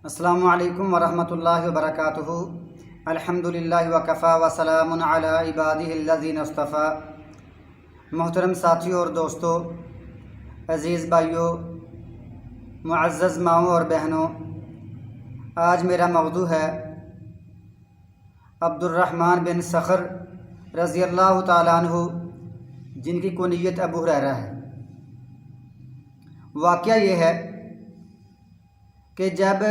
السلام علیکم ورحمۃ اللہ وبرکاتہ۔ الحمدللہ وکفی وسلام علی عبادہ الذین اصطفیٰ۔ محترم ساتھیوں اور دوستوں، عزیز بھائیوں، معزز ماؤں اور بہنوں، آج میرا موضوع ہے عبد الرحمن بن صخر رضی اللہ تعالیٰ عنہ، جن کی کنیت ابو ہریرہ ہے۔ واقعہ یہ ہے کہ جب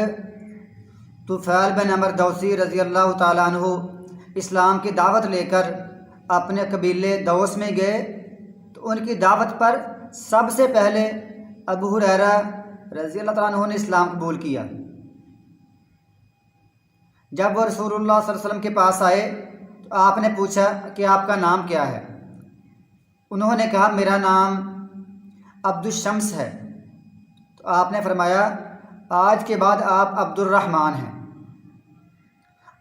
طفیل بن عمر دوسی رضی اللہ تعالیٰ عنہ اسلام کی دعوت لے کر اپنے قبیلے دوس میں گئے تو ان کی دعوت پر سب سے پہلے ابو ہریرہ رضی اللہ تعالیٰ عنہ نے اسلام قبول کیا۔ جب وہ رسول اللہ صلی اللہ علیہ وسلم کے پاس آئے تو آپ نے پوچھا کہ آپ کا نام کیا ہے؟ انہوں نے کہا میرا نام عبد الشمس ہے۔ تو آپ نے فرمایا آج کے بعد آپ عبد الرحمن ہیں۔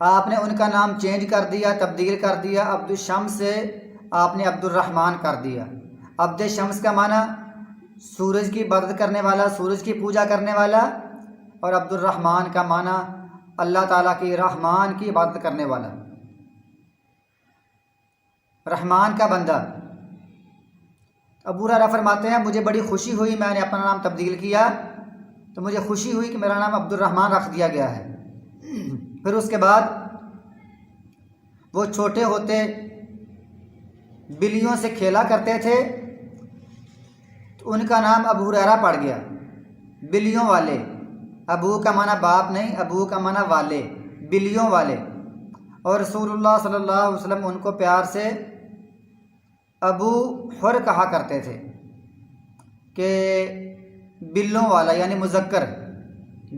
آپ نے ان کا نام چینج کر دیا، تبدیل کر دیا، عبد الشمس سے آپ نے عبد الرحمن کر دیا۔ عبد الشمس کا معنی سورج کی عبادت کرنے والا، سورج کی پوجا کرنے والا، اور عبد الرحمن کا معنی اللہ تعالیٰ کی رحمان کی عبادت کرنے والا، رحمان کا بندہ۔ ابو ہریرہ فرماتے ہیں مجھے بڑی خوشی ہوئی، میں نے اپنا نام تبدیل کیا تو مجھے خوشی ہوئی کہ میرا نام عبد الرحمن رکھ دیا گیا ہے۔ پھر اس کے بعد وہ چھوٹے ہوتے بلیوں سے کھیلا کرتے تھے تو ان کا نام ابو ہریرہ پڑ گیا، بلیوں والے۔ ابو کا معنی باپ نہیں، ابو کا معنی والے، بلیوں والے۔ اور رسول اللہ صلی اللہ علیہ وسلم ان کو پیار سے ابو حر کہا کرتے تھے کہ بلوں والا، یعنی مذکر،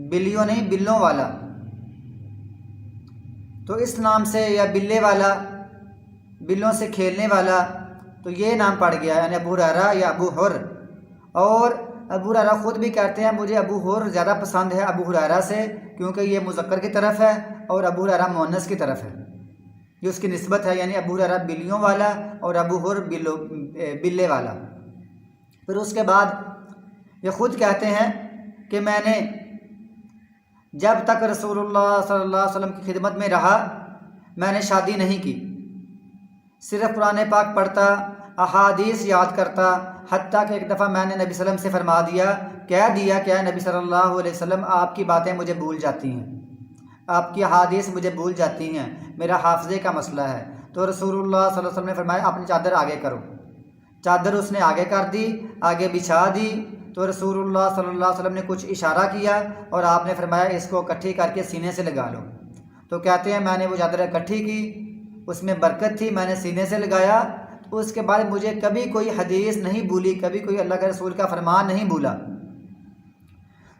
بلیوں نہیں بلوں والا۔ تو اس نام سے، یا بلے والا، بلوں سے کھیلنے والا، تو یہ نام پڑ گیا، یعنی ابو ہریرہ یا ابو حر۔ اور ابو ہریرہ خود بھی کہتے ہیں مجھے ابو حر زیادہ پسند ہے ابو ہریرہ سے، کیونکہ یہ مذکر کی طرف ہے اور ابو ہریرہ مؤنث کی طرف ہے، یہ اس کی نسبت ہے، یعنی ابو ہریرہ بلیوں والا اور ابو حر بلے والا۔ پھر اس کے بعد یہ خود کہتے ہیں کہ میں نے جب تک رسول اللہ صلی اللہ علیہ وسلم کی خدمت میں رہا میں نے شادی نہیں کی، صرف قرآن پاک پڑھتا، احادیث یاد کرتا، حتیٰ کہ ایک دفعہ میں نے نبی صلی اللہ علیہ وسلم سے فرما دیا، کہہ دیا کہ اے نبی صلی اللہ علیہ وسلم آپ کی باتیں مجھے بھول جاتی ہیں، آپ کی احادیث مجھے بھول جاتی ہیں، میرا حافظے کا مسئلہ ہے۔ تو رسول اللہ صلی اللہ علیہ وسلم نے فرمایا اپنی چادر آگے کرو۔ چادر اس نے آگے کر دی، آگے بچھا دی، تو رسول اللہ صلی اللہ علیہ وسلم نے کچھ اشارہ کیا اور آپ نے فرمایا اس کو اکٹھی کر کے سینے سے لگا لو۔ تو کہتے ہیں میں نے وہ چادر اکٹھی کی، اس میں برکت تھی، میں نے سینے سے لگایا، تو اس کے بعد مجھے کبھی کوئی حدیث نہیں بھولی، کبھی کوئی اللہ کے رسول کا فرمان نہیں بھولا۔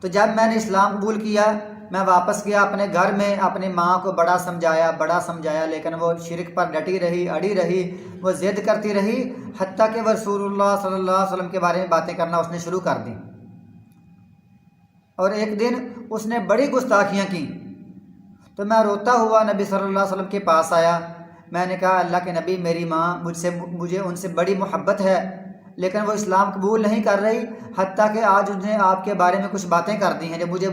تو جب میں نے اسلام قبول کیا میں واپس گیا اپنے گھر میں، اپنی ماں کو بڑا سمجھایا، لیکن وہ شرک پر ڈٹی رہی، اڑی رہی، وہ ضد کرتی رہی، حتیٰ کہ وہ رسول اللہ صلی اللہ علیہ وسلم کے بارے میں باتیں کرنا اس نے شروع کر دی۔ اور ایک دن اس نے بڑی گستاخیاں کی تو میں روتا ہوا نبی صلی اللہ علیہ وسلم کے پاس آیا۔ میں نے کہا اللہ کے نبی میری ماں مجھے ان سے بڑی محبت ہے، لیکن وہ اسلام قبول نہیں کر رہی، حتیٰ کہ آج انہوں نے آپ کے بارے میں کچھ باتیں کر دی ہیں جو مجھے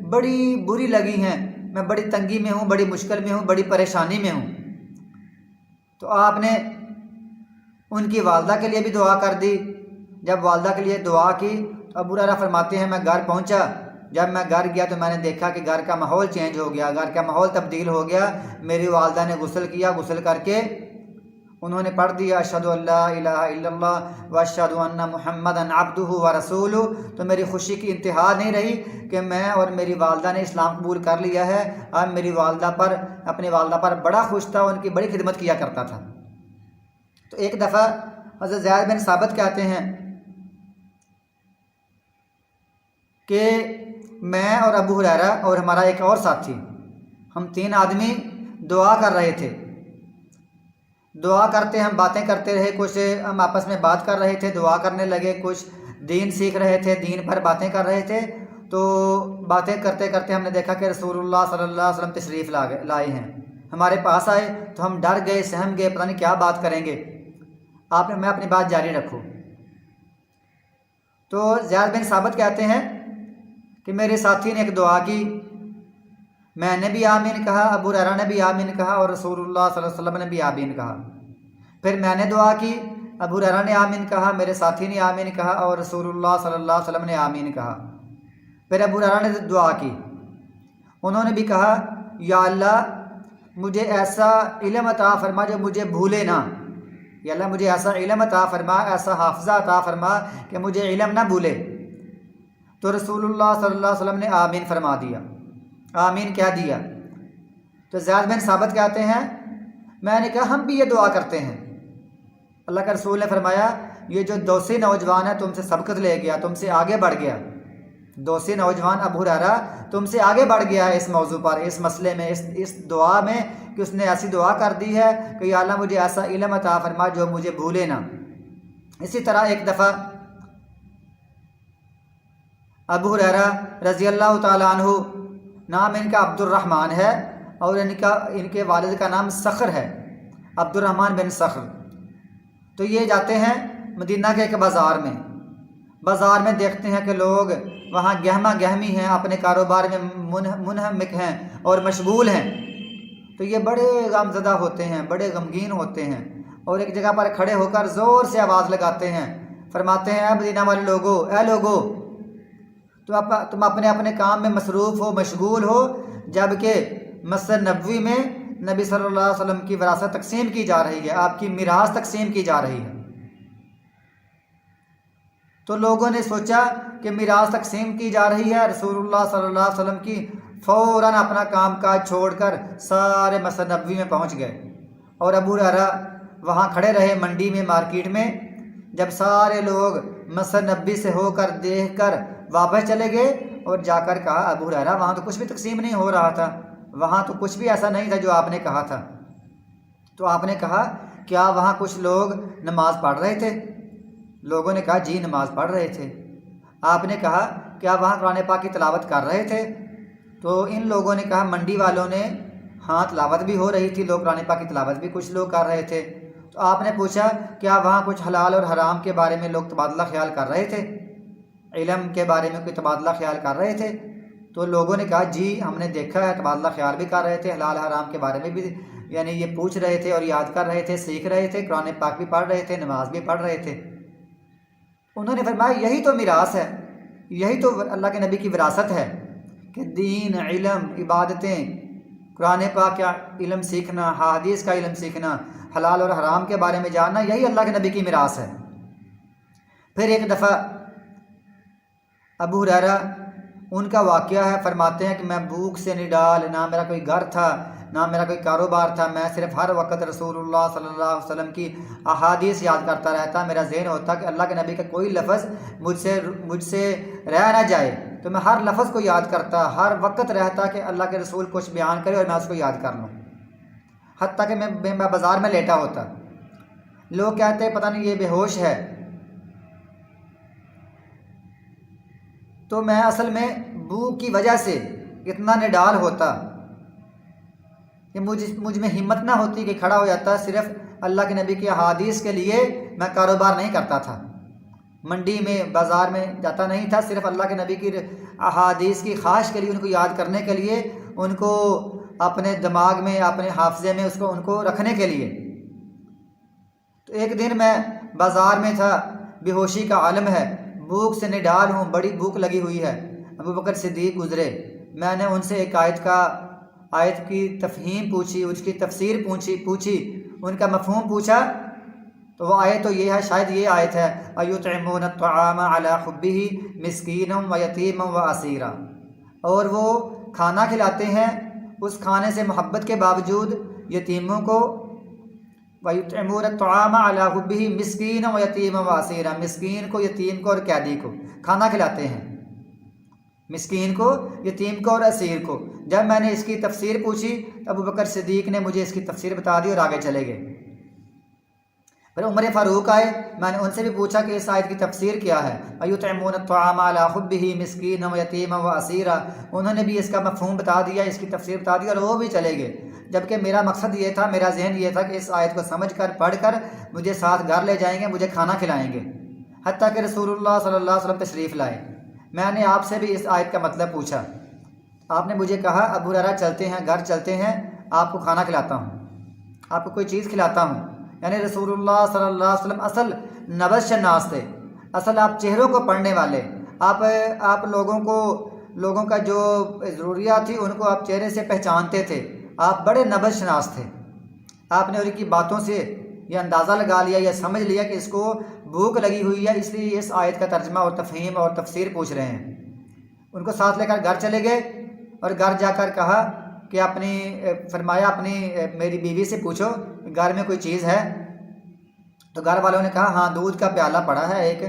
بڑی بری لگی ہیں، میں بڑی تنگی میں ہوں، بڑی مشکل میں ہوں، بڑی پریشانی میں ہوں۔ تو آپ نے ان کی والدہ کے لیے بھی دعا کر دی۔ جب والدہ کے لیے دعا کی تو ابو ہریرہ فرماتے ہیں میں گھر پہنچا، جب میں گھر گیا تو میں نے دیکھا کہ گھر کا ماحول چینج ہو گیا، گھر کا ماحول تبدیل ہو گیا۔ میری والدہ نے غسل کیا، غسل کر کے انہوں نے پڑھ دیا اشہد ان لا الہ الا اللہ واشہد ان محمدا عبدہ ورسولہ۔ تو میری خوشی کی انتہا نہیں رہی کہ میں اور میری والدہ نے اسلام قبول کر لیا ہے۔ اب میری اپنی والدہ پر بڑا خوش تھا، ان کی بڑی خدمت کیا کرتا تھا۔ تو ایک دفعہ حضرت زید بن ثابت کہتے ہیں کہ میں اور ابو ہریرہ اور ہمارا ایک اور ساتھی، ہم 3 آدمی دعا کر رہے تھے، دعا کرتے ہم باتیں کرتے رہے، کچھ ہم آپس میں بات کر رہے تھے، دعا کرنے لگے، کچھ دین سیکھ رہے تھے، دین پر باتیں کر رہے تھے۔ تو باتیں کرتے کرتے ہم نے دیکھا کہ رسول اللہ صلی اللہ علیہ وسلم تشریف لائے ہیں، ہمارے پاس آئے تو ہم ڈر گئے، سہم گئے، پتہ نہیں کیا بات کریں گے۔ میں اپنی بات جاری رکھوں۔ تو زید بن ثابت کہتے ہیں کہ میرے ساتھی نے ایک دعا کی، میں نے بھی آمین کہا، ابو ہریرہ نے بھی آمین کہا، اور رسول اللہ صلی اللہ علیہ وسلم نے بھی آمین کہا۔ پھر میں نے دعا کی، ابو ہریرہ نے آمین کہا، میرے ساتھی نے آمین کہا، اور رسول اللہ صلی اللہ علیہ وسلم نے آمین کہا۔ پھر ابو ہریرہ نے دعا کی، انہوں نے بھی کہا یا اللہ مجھے ایسا علم عطا فرما جو مجھے بھولے نہ، یا اللہ مجھے ایسا علم عطا فرما، ایسا حافظہ عطا فرما کہ مجھے علم نہ بھولے۔ تو رسول اللہ صلی اللہ علیہ وسلم نے آمین فرما دیا، آمین کہہ دیا۔ تو زید بن ثابت کہتے ہیں میں نے کہا ہم بھی یہ دعا کرتے ہیں۔ اللہ کے رسول نے فرمایا یہ جو دوسی نوجوان ہے تم سے سبقت لے گیا، تم سے آگے بڑھ گیا، دوسی نوجوان ابو ہریرہ تم سے آگے بڑھ گیا ہے اس موضوع پر، اس مسئلے میں، اس دعا میں، کہ اس نے ایسی دعا کر دی ہے کہ یا اللہ مجھے ایسا علم عطا فرما جو مجھے بھولے نہ۔ اسی طرح ایک دفعہ ابو ہریرہ رضی اللہ تعالیٰ عنہ، نام ان کا عبد الرحمن ہے اور ان کے والد کا نام صخر ہے، عبد الرحمن بن صخر۔ تو یہ جاتے ہیں مدینہ کے ایک بازار میں دیکھتے ہیں کہ لوگ وہاں گہما گہمی ہیں، اپنے کاروبار میں منہمک ہیں اور مشغول ہیں۔ تو یہ بڑے غمزدہ ہوتے ہیں، بڑے غمگین ہوتے ہیں، اور ایک جگہ پر کھڑے ہو کر زور سے آواز لگاتے ہیں، فرماتے ہیں اے مدینہ والے لوگو، اے لوگو تم اپنے اپنے کام میں مصروف ہو، مشغول ہو، جبکہ مسجد نبوی میں نبی صلی اللہ علیہ وسلم کی وراثت تقسیم کی جا رہی ہے، آپ کی میراث تقسیم کی جا رہی ہے۔ تو لوگوں نے سوچا کہ میراث تقسیم کی جا رہی ہے، رسول اللہ صلی اللہ علیہ وسلم کی فوراً اپنا کام کاج چھوڑ کر سارے مسجد نبوی میں پہنچ گئے، اور ابو ہریرہ وہاں کھڑے رہے منڈی میں، مارکیٹ میں۔ جب سارے لوگ مسجد نبوی سے ہو کر دیکھ کر واپس چلے گئے، اور جا کر کہا ابو ہریرہ وہاں تو کچھ بھی تقسیم نہیں ہو رہا تھا، وہاں تو کچھ بھی ایسا نہیں تھا جو آپ نے کہا تھا۔ تو آپ نے کہا کیا وہاں کچھ لوگ نماز پڑھ رہے تھے؟ لوگوں نے کہا جی نماز پڑھ رہے تھے۔ آپ نے کہا کیا وہاں قرآن پاک کی تلاوت کر رہے تھے؟ تو ان لوگوں نے کہا منڈی والوں نے ہاں تلاوت بھی ہو رہی تھی، لوگ قرآن پاک کی تلاوت بھی کچھ لوگ کر رہے تھے۔ تو آپ نے پوچھا کیا وہاں کچھ حلال اور حرام کے بارے میں لوگ تبادلہ خیال کر رہے تھے، علم کے بارے میں کوئی تبادلہ خیال کر رہے تھے؟ تو لوگوں نے کہا جی ہم نے دیکھا ہے، تبادلہ خیال بھی کر رہے تھے، حلال حرام کے بارے میں بھی یعنی یہ پوچھ رہے تھے اور یاد کر رہے تھے، سیکھ رہے تھے، قرآن پاک بھی پڑھ رہے تھے، نماز بھی پڑھ رہے تھے۔ انہوں نے فرمایا یہی تو میراث ہے، یہی تو اللہ کے نبی کی وراثت ہے کہ دین، علم، عبادتیں، قرآن پاک کا علم سیکھنا، حدیث کا علم سیکھنا، حلال اور حرام کے بارے میں جاننا، یہی اللہ کے نبی کی میراث ہے۔ پھر ایک دفعہ ابو ہریرہ ان کا واقعہ ہے، فرماتے ہیں کہ میں بھوک سے نڈال، نہ میرا کوئی گھر تھا، نہ میرا کوئی کاروبار تھا، میں صرف ہر وقت رسول اللہ صلی اللہ علیہ وسلم کی احادیث یاد کرتا رہتا، میرا ذہن ہوتا کہ اللہ کے نبی کا کوئی لفظ مجھ سے رہ نہ جائے، تو میں ہر لفظ کو یاد کرتا، ہر وقت رہتا کہ اللہ کے رسول کچھ بیان کرے اور میں اس کو یاد کر لوں، حتیٰ کہ میں بازار میں لیٹا ہوتا، لوگ کہتے پتہ نہیں یہ بے ہوش ہے، تو میں اصل میں بھوک کی وجہ سے اتنا نڈال ہوتا کہ مجھ میں ہمت نہ ہوتی کہ کھڑا ہو جاتا، صرف اللہ کے نبی کی احادیث کے لیے میں کاروبار نہیں کرتا تھا، منڈی میں بازار میں جاتا نہیں تھا، صرف اللہ کے نبی کی احادیث کی خواہش کے لیے، ان کو یاد کرنے کے لیے، ان کو اپنے دماغ میں، اپنے حافظے میں ان کو رکھنے کے لیے۔ تو ایک دن میں بازار میں تھا، بے ہوشی کا عالم ہے، بھوک سے نڈال ہوں، بڑی بھوک لگی ہوئی ہے، ابو بکر صدیق گزرے، میں نے ان سے ایک آیت کی تفہیم پوچھی، اس کی تفسیر پوچھی، ان کا مفہوم پوچھا، تو وہ آیت تو یہ ہے، شاید یہ آیت ہے اَيُطْعِمُونَ الطَّعَامَ عَلَىٰ حُبِّهِ مِسْكِينًا وَيَتِيمًا وَأَسِيرًا، اور وہ کھانا کھلاتے ہیں اس کھانے سے محبت کے باوجود یتیموں کو، وَيُطْعِمُونَ الطَّعَامَ عَلَىٰ حُبِّهِ مِسْكِينًا وَيَتِيمًا وَأَسِيرًا، مسکین کو، یتیم کو اور قیدی کو کھانا کھلاتے ہیں، مسکین کو، یتیم کو اور اسیر کو۔ جب میں نے اس کی تفسیر پوچھی تو ابو بکر صدیق نے مجھے اس کی تفسیر بتا دی اور آگے چلے گئے۔ پھر عمر فاروق آئے، میں نے ان سے بھی پوچھا کہ اس آیت کی تفسیر کیا ہے، اَيُطْعِمُونَ الطَّعَامَ عَلَىٰ حُبِّهِ مِسْكِينًا وَيَتِيمًا وَأَسِيرًا، انہوں نے بھی اس کا مفہوم بتا دیا، اس کی تفسیر بتا دی اور وہ بھی چلے گئے، جبکہ میرا مقصد یہ تھا، میرا ذہن یہ تھا کہ اس آیت کو سمجھ کر، پڑھ کر مجھے ساتھ گھر لے جائیں گے، مجھے کھانا کھلائیں گے، حتیٰ کہ رسول اللہ صلی اللہ علیہ وسلم تشریف لائے۔ میں نے آپ سے بھی اس آیت کا مطلب پوچھا، آپ نے مجھے کہا ابو ہریرہ چلتے ہیں، گھر چلتے ہیں، آپ کو کھانا کھلاتا ہوں، آپ کو کوئی چیز کھلاتا ہوں۔ یعنی رسول اللہ صلی اللہ علیہ وسلم اصل نبض شناس تھے، اصل آپ چہروں کو پڑھنے والے، آپ لوگوں کا جو ضروریات تھی ان کو آپ چہرے سے پہچانتے تھے، آپ بڑے نبض شناس تھے۔ آپ نے ان کی باتوں سے یہ اندازہ لگا لیا یا سمجھ لیا کہ اس کو بھوک لگی ہوئی ہے، اس لیے اس آیت کا ترجمہ اور تفہیم اور تفسیر پوچھ رہے ہیں۔ ان کو ساتھ لے کر گھر چلے گئے اور گھر جا کر کہا کہ فرمایا میری بیوی سے پوچھو گھر میں کوئی چیز ہے، تو گھر والوں نے کہا ہاں دودھ کا پیالہ پڑا ہے ایک۔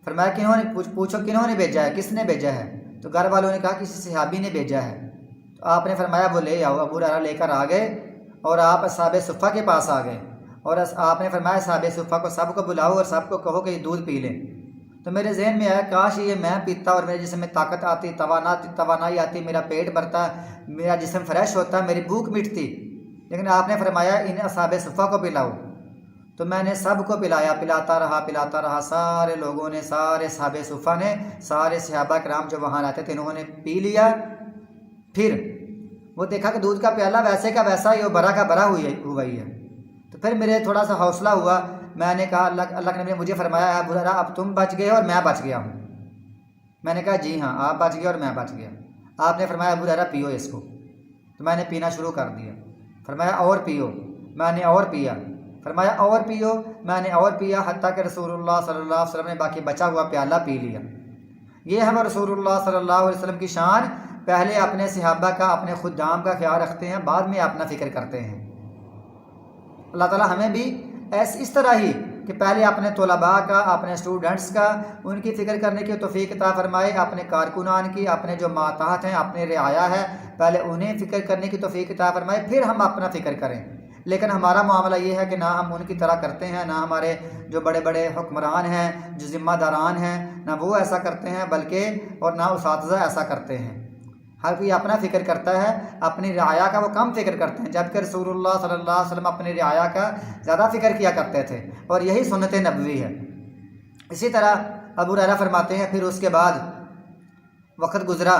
فرمایا پوچھو کنہوں نے بھیجا ہے، کس نے بھیجا ہے؟ تو گھر والوں نے کہا کسی صحابی نے بھیجا ہے۔ تو آپ نے فرمایا وہ لے آؤ۔ ابو ہریرہ لے کر آ گئے اور آپ اصحاب صفہ کے پاس آ گئے اور آپ نے فرمایا اصحاب صفہ کو سب کو بلاؤ اور سب کو کہو کہ یہ دودھ پی لیں۔ تو میرے ذہن میں آیا کاش یہ میں پیتا اور میرے جسم میں طاقت آتی، توانائی آتی، میرا پیٹ بھرتا، میرا جسم فریش ہوتا، میری بھوک مٹتی، لیکن آپ نے فرمایا انہیں اصحاب صفہ کو پلاؤ۔ تو میں نے سب کو پلاتا رہا، سارے لوگوں نے، سارے اصحاب صفہ نے، سارے صحابہ کرام جو وہاں رہتے تھے انہوں نے پی لیا۔ پھر وہ دیکھا کہ دودھ کا پیالہ ویسے کا ویسا ہی، وہ برا کا برا ہوا ہی ہے۔ تو پھر میرے تھوڑا سا حوصلہ ہوا، میں نے کہا اللہ کے نبی نے مجھے فرمایا ابو ہریرہ اب تم بچ گئے اور میں بچ گیا ہوں۔ میں نے کہا جی ہاں آپ بچ گئے اور میں بچ گیا۔ آپ نے فرمایا ابو ہریرہ پیو اس کو۔ تو میں نے پینا شروع کر دیا۔ فرمایا اور پیو، میں نے اور پیا۔ فرمایا اور پیو، میں نے اور پیا، حتیٰ کہ رسول اللہ صلی اللہ علیہ وسلم نے باقی بچا ہوا پیالہ پی لیا۔ یہ ہم رسول اللہ صلی اللہ علیہ وسلم کی شان، پہلے اپنے صحابہ کا، اپنے خدام کا خیال رکھتے ہیں، بعد میں اپنا فکر کرتے ہیں۔ اللہ تعالیٰ ہمیں بھی اس طرح ہی کہ پہلے اپنے طلباء کا، اپنے اسٹوڈنٹس کا، ان کی فکر کرنے کی توفیق عطا فرمائے، اپنے کارکنان کی، اپنے جو ماتحت ہیں، اپنے رعایا ہے، پہلے انہیں فکر کرنے کی توفیق عطا فرمائے، پھر ہم اپنا فکر کریں۔ لیکن ہمارا معاملہ یہ ہے کہ نہ ہم ان کی طرح کرتے ہیں، نہ ہمارے جو بڑے بڑے حکمران ہیں، جو ذمہ داران ہیں، نہ وہ ایسا کرتے ہیں، بلکہ اور نہ اساتذہ ایسا کرتے ہیں۔ ہر کوئی اپنا فکر کرتا ہے، اپنی رعایا کا وہ کم فکر کرتے ہیں، جبکہ رسول اللہ صلی اللہ علیہ وسلم اپنی رعایا کا زیادہ فکر کیا کرتے تھے، اور یہی سنت نبوی ہے۔ اسی طرح ابو ہریرہ فرماتے ہیں پھر اس کے بعد وقت گزرا،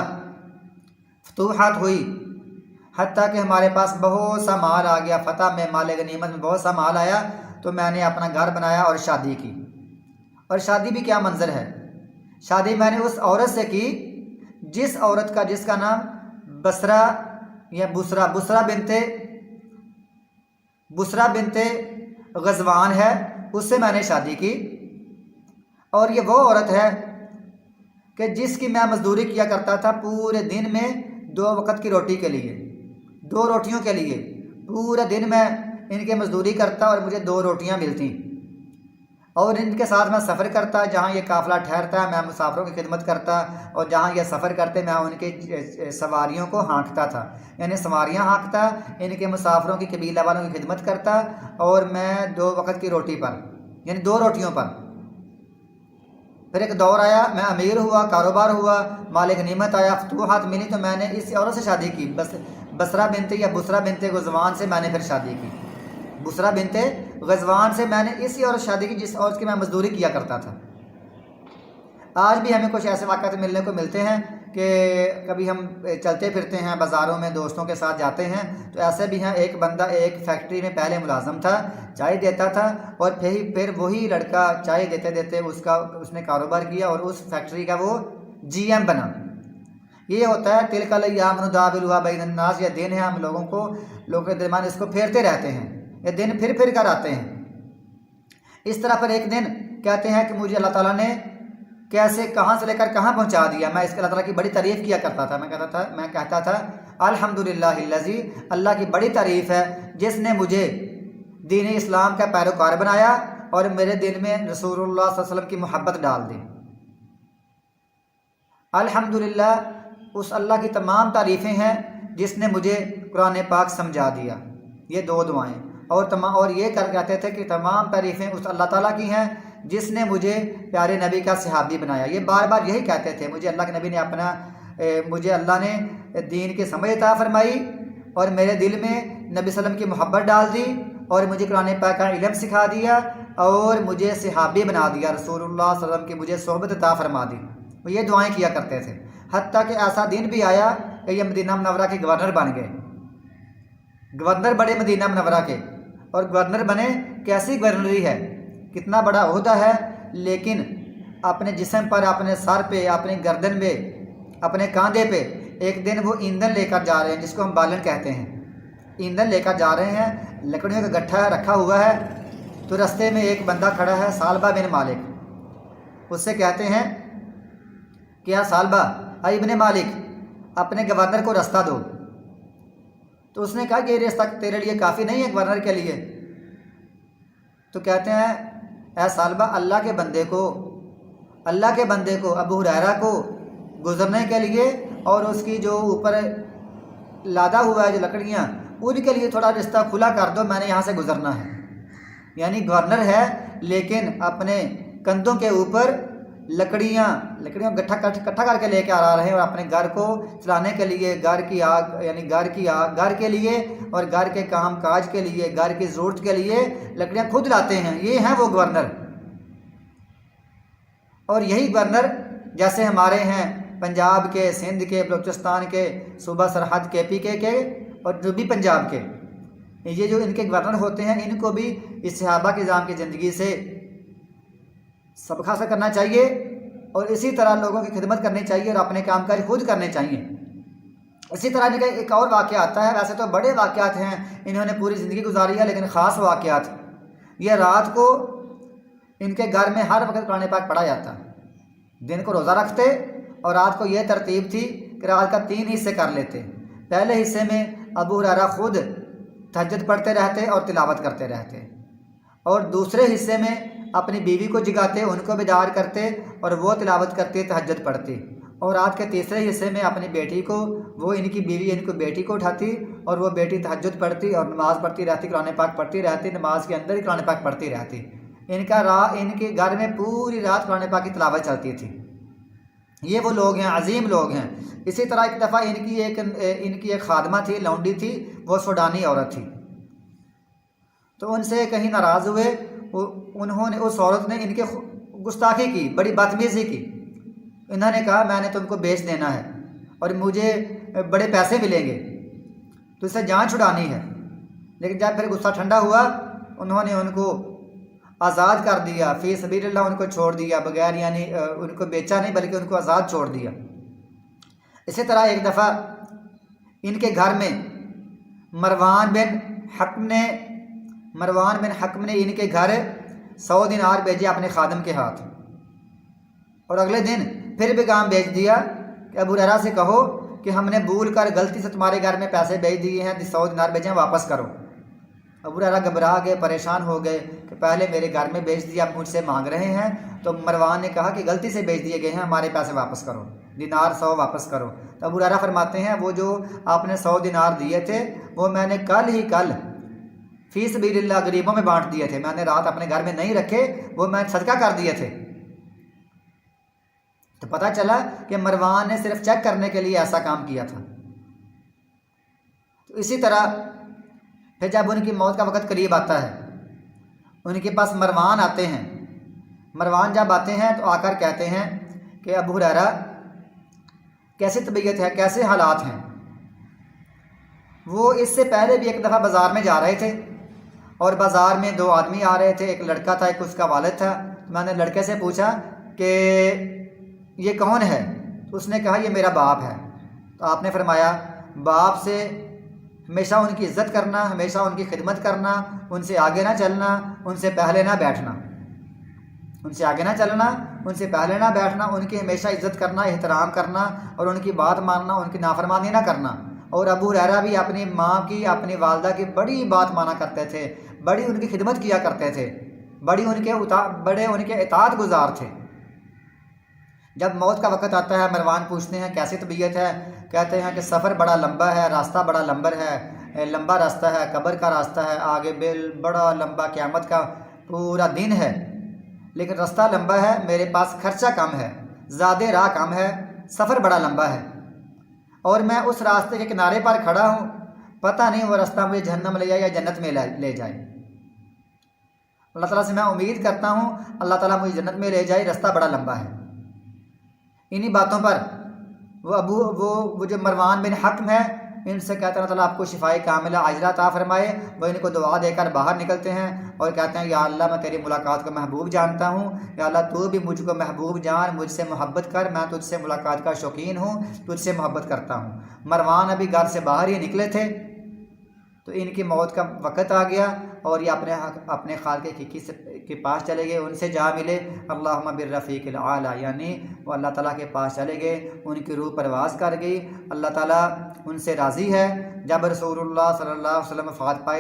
فتوحات ہوئی، حتیٰ کہ ہمارے پاس بہت سا مال آ گیا، فتح میں، مال غنیمت میں بہت سا مال آیا، تو میں نے اپنا گھر بنایا اور شادی کی۔ اور شادی بھی کیا منظر ہے، شادی میں نے اس عورت سے کی جس کا نام بسرا یا بسرا بنت غزوان ہے، اس سے میں نے شادی کی۔ اور یہ وہ عورت ہے کہ جس کی میں مزدوری کیا کرتا تھا پورے دن میں 2 وقت کی روٹی کے لیے، 2 روٹیوں کے لیے پورے دن میں ان کے مزدوری کرتا اور مجھے 2 روٹیاں ملتی، اور ان کے ساتھ میں سفر کرتا، جہاں یہ قافلہ ٹھہرتا میں مسافروں کی خدمت کرتا، اور جہاں یہ سفر کرتے میں ان کے سواریوں کو ہانکتا تھا، یعنی سواریاں ہانکتا، ان کے مسافروں کی قبیلہ والوں کی خدمت کرتا، اور میں 2 وقت کی روٹی پر، یعنی 2 روٹیوں پر۔ پھر ایک دور آیا، میں امیر ہوا، کاروبار ہوا، مال غنیمت آیا، فتوحات ملی، تو میں نے اس عورت سے شادی کی، بسرا بنت غزوان سے میں نے پھر شادی کی۔ بسرا بنت غزوان سے میں نے اسی عورت شادی کی جس عورت کی میں مزدوری کیا کرتا تھا۔ آج بھی ہمیں کچھ ایسے واقعات ملنے کو ملتے ہیں کہ کبھی ہم چلتے پھرتے ہیں بازاروں میں، دوستوں کے ساتھ جاتے ہیں، تو ایسے بھی ہیں ایک بندہ ایک فیکٹری میں پہلے ملازم تھا، چائے دیتا تھا، اور پھر وہی لڑکا چائے دیتے دیتے اس نے کاروبار کیا اور اس فیکٹری کا وہ جی ایم بنا۔ یہ ہوتا ہے تلک الایام نداولها بین الناس، یہ دن ہے، ہم لوگوں کے درمیان اس کو پھیرتے رہتے ہیں، یہ دن پھر کر آتے ہیں۔ اس طرح پر ایک دن کہتے ہیں کہ مجھے اللہ تعالیٰ نے کیسے کہاں سے لے کر کہاں پہنچا دیا، میں اس کے اللہ تعالیٰ کی بڑی تعریف کیا کرتا تھا، میں کہتا تھا الحمدللہ الذی، اللہ کی بڑی تعریف ہے جس نے مجھے دین اسلام کا پیروکار بنایا اور میرے دل میں رسول اللہ صلی اللہ علیہ وسلم کی محبت ڈال دی۔ الحمدللہ اس اللہ کی تمام تعریفیں ہیں جس نے مجھے قرآن پاک سمجھا دیا۔ یہ 2 دعائیں، اور یہ کہتے تھے کہ تمام تعریفیں اس اللہ تعالیٰ کی ہیں جس نے مجھے پیارے نبی کا صحابی بنایا۔ یہ بار بار یہی کہتے تھے، مجھے اللہ کے نبی نے مجھے اللہ نے دین کی سمجھ عطا فرمائی اور میرے دل میں نبی صلی اللہ علیہ وسلم کی محبت ڈال دی، اور مجھے قرآن پاک کا علم سکھا دیا، اور مجھے صحابی بنا دیا، رسول اللہ صلی اللہ علیہ وسلم کی مجھے صحبت عطا فرما دی، وہ یہ دعائیں کیا کرتے تھے، حتیٰ کہ ایسا دن بھی آیا کہ یہ مدینہ منورہ کے گورنر بن گئے، گورنر بڑے مدینہ منورہ کے، اور گورنر بنے کیسی گورنری ہے، کتنا بڑا عہدہ ہے، لیکن اپنے جسم پر، اپنے سر پہ، اپنے گردن پہ، اپنے کاندھے پہ ایک دن وہ ایندھن لے کر جا رہے ہیں، جس کو ہم بالن کہتے ہیں، ایندھن لے کر جا رہے ہیں، لکڑیوں کا گٹھا رکھا ہوا ہے، تو رستے میں ایک بندہ کھڑا ہے، ثعلبہ بن مالک، اس سے کہتے ہیں کہ یا ثعلبہ، اے ابن مالک، اپنے گورنر کو رستہ دو۔ تو اس نے کہا کہ یہ رستہ تیرے لیے کافی نہیں ہے گورنر کے لیے؟ تو کہتے ہیں اے ثعلبہ، اللہ کے بندے کو ابو ہریرہ کو گزرنے کے لیے، اور اس کی جو اوپر لادا ہوا ہے جو لکڑیاں، ان کے لیے تھوڑا رستہ کھلا کر دو، میں نے یہاں سے گزرنا ہے۔ یعنی گورنر ہے لیکن اپنے کندھوں کے اوپر لکڑیاں اکٹھا کر کے لے کے آ رہے ہیں، اور اپنے گھر کو چلانے کے لیے، گھر کی آگ گھر کے لیے، اور گھر کے کام کاج کے لیے، گھر کی ضرورت کے لیے لکڑیاں خود لاتے ہیں، یہ ہیں وہ گورنر۔ اور یہی گورنر جیسے ہمارے ہیں پنجاب کے، سندھ کے، بلوچستان کے، صوبہ سرحد KP کے اور جو بھی پنجاب کے، یہ جو ان کے گورنر ہوتے ہیں، ان کو بھی اس صحابہ کے نظام کی زندگی سے سبق حاصل کرنا چاہیے، اور اسی طرح لوگوں کی خدمت کرنی چاہیے، اور اپنے کام کاج خود کرنے چاہیے۔ اسی طرح ان کا ایک اور واقعہ آتا ہے، ویسے تو بڑے واقعات ہیں، انہوں نے پوری زندگی گزاری ہے، لیکن خاص واقعات، یہ رات کو ان کے گھر میں ہر وقت قرآن پاک پڑھا جاتا، دن کو روزہ رکھتے، اور رات کو یہ ترتیب تھی کہ رات کا 3 حصے کر لیتے۔ پہلے حصے میں ابو ہریرہ خود تہجد پڑھتے رہتے اور تلاوت کرتے رہتے، اور دوسرے حصے میں اپنی بیوی کو جگاتے، ان کو بیدار کرتے، اور وہ تلاوت کرتے، تہجد پڑھتی، اور رات کے تیسرے حصے میں اپنی بیٹی کو، وہ ان کی بیوی ان کو بیٹی کو اٹھاتی، اور وہ بیٹی تہجد پڑھتی اور نماز پڑھتی رہتی، قرآن پاک پڑھتی رہتی، نماز کے اندر ہی قرآن پاک پڑھتی رہتی۔ ان کے گھر میں پوری رات قرآن پاک کی تلاوت چلتی تھی۔ یہ وہ لوگ ہیں، عظیم لوگ ہیں۔ اسی طرح ایک دفعہ ان کی ایک خادمہ تھی، لونڈی تھی، وہ سوڈانی عورت تھی، تو ان سے کہیں ناراض ہوئے، انہوں نے، اس عورت نے ان کے گستاخی کی، بڑی بدتمیزی کی۔ انہوں نے کہا میں نے تم کو بیچ دینا ہے اور مجھے بڑے پیسے ملیں گے، تو اس سے جان چھڑانی ہے۔ لیکن جب پھر غصہ ٹھنڈا ہوا، انہوں نے ان کو آزاد کر دیا، فی سبیل اللہ ان کو چھوڑ دیا، بغیر یعنی ان کو بیچا نہیں بلکہ ان کو آزاد چھوڑ دیا۔ اسی طرح ایک دفعہ ان کے گھر میں مروان بن حکم نے ان کے گھر 100 دینار بھیجے اپنے خادم کے ہاتھ، اور اگلے دن پھر پیغام بھیج دیا کہ ابو ہریرہ سے کہو کہ ہم نے بھول کر غلطی سے تمہارے گھر میں پیسے بھیج دیے ہیں، 100 دینار بھیجے ہیں، واپس کرو۔ ابو ہریرہ گھبرا گئے، پریشان ہو گئے کہ پہلے میرے گھر میں بھیج دیا، اب مجھ سے مانگ رہے ہیں۔ تو مروان نے کہا کہ غلطی سے بھیج دیے گئے ہیں، ہمارے پیسے واپس کرو، دینار 100 واپس کرو۔ تو ابو ہریرہ فرماتے ہیں وہ جو آپ نے 100 دینار دیے تھے، وہ میں نے کل فی سبیل اللہ غریبوں میں بانٹ دیے تھے، میں نے رات اپنے گھر میں نہیں رکھے، وہ میں صدقہ کر دیے تھے۔ تو پتہ چلا کہ مروان نے صرف چیک کرنے کے لیے ایسا کام کیا تھا۔ تو اسی طرح پھر جب ان کی موت کا وقت قریب آتا ہے، ان کے پاس مروان آتے ہیں۔ مروان جب آتے ہیں تو آ کر کہتے ہیں کہ ابو ہریرہ کیسی طبیعت ہے، کیسے حالات ہیں؟ وہ اس سے پہلے بھی ایک دفعہ بازار میں جا رہے تھے، اور بازار میں 2 آدمی آ رہے تھے، ایک لڑکا تھا، ایک اس کا والد تھا۔ میں نے لڑکے سے پوچھا کہ یہ کون ہے؟ تو اس نے کہا یہ میرا باپ ہے۔ تو آپ نے فرمایا باپ سے ہمیشہ ان کی عزت کرنا، ہمیشہ ان کی خدمت کرنا، ان سے آگے نہ چلنا، ان سے پہلے نہ بیٹھنا، ان سے آگے نہ چلنا، ان سے پہلے نہ بیٹھنا، ان کی ہمیشہ عزت کرنا، احترام کرنا، اور ان کی بات ماننا، ان کی نافرمانی نہ کرنا۔ اور ابو ہریرہ بھی اپنی ماں کی، اپنی والدہ کی بڑی بات مانا کرتے تھے، بڑی ان کی خدمت کیا کرتے تھے، بڑے ان کے اطاعت گزار تھے۔ جب موت کا وقت آتا ہے، مروان پوچھتے ہیں کیسی طبیعت ہے؟ کہتے ہیں کہ سفر بڑا لمبا ہے، راستہ بڑا لمبا راستہ ہے، قبر کا راستہ ہے، آگے بڑا لمبا قیامت کا پورا دن ہے، لیکن راستہ لمبا ہے، میرے پاس خرچہ کم ہے، زیادہ راہ کم ہے، سفر بڑا لمبا ہے، اور میں اس راستے کے کنارے پر کھڑا ہوں، پتہ نہیں وہ راستہ مجھے جہنم لے جائے یا جنت میں لے جائے۔ اللہ تعالیٰ سے میں امید کرتا ہوں اللہ تعالیٰ مجھے جنت میں لے جائے، راستہ بڑا لمبا ہے۔ انہی باتوں پر وہ جو مروان بن حکم ہے، ان سے کہتے ہیں اللہ تعالیٰ آپ کو شفائے کاملہ عاجلہ عطا فرمائے۔ وہ ان کو دعا دے کر باہر نکلتے ہیں اور کہتے ہیں یا اللہ میں تیری ملاقات کو محبوب جانتا ہوں، یا اللہ تو بھی مجھ کو محبوب جان، مجھ سے محبت کر، میں تجھ سے ملاقات کا شوقین ہوں، تجھ سے محبت کرتا ہوں۔ مروان ابھی گھر سے باہر ہی نکلے تھے تو ان کی موت کا وقت آ گیا اور یہ اپنے خالق حقیقی کے پاس چلے گئے، ان سے جا ملے۔ اللہم بالرفیق الاعلی، یعنی وہ اللہ تعالیٰ کے پاس چلے گئے، ان کی روح پرواز کر گئی، اللہ تعالیٰ ان سے راضی ہے۔ جب رسول اللہ صلی اللہ علیہ وسلم وفات پائے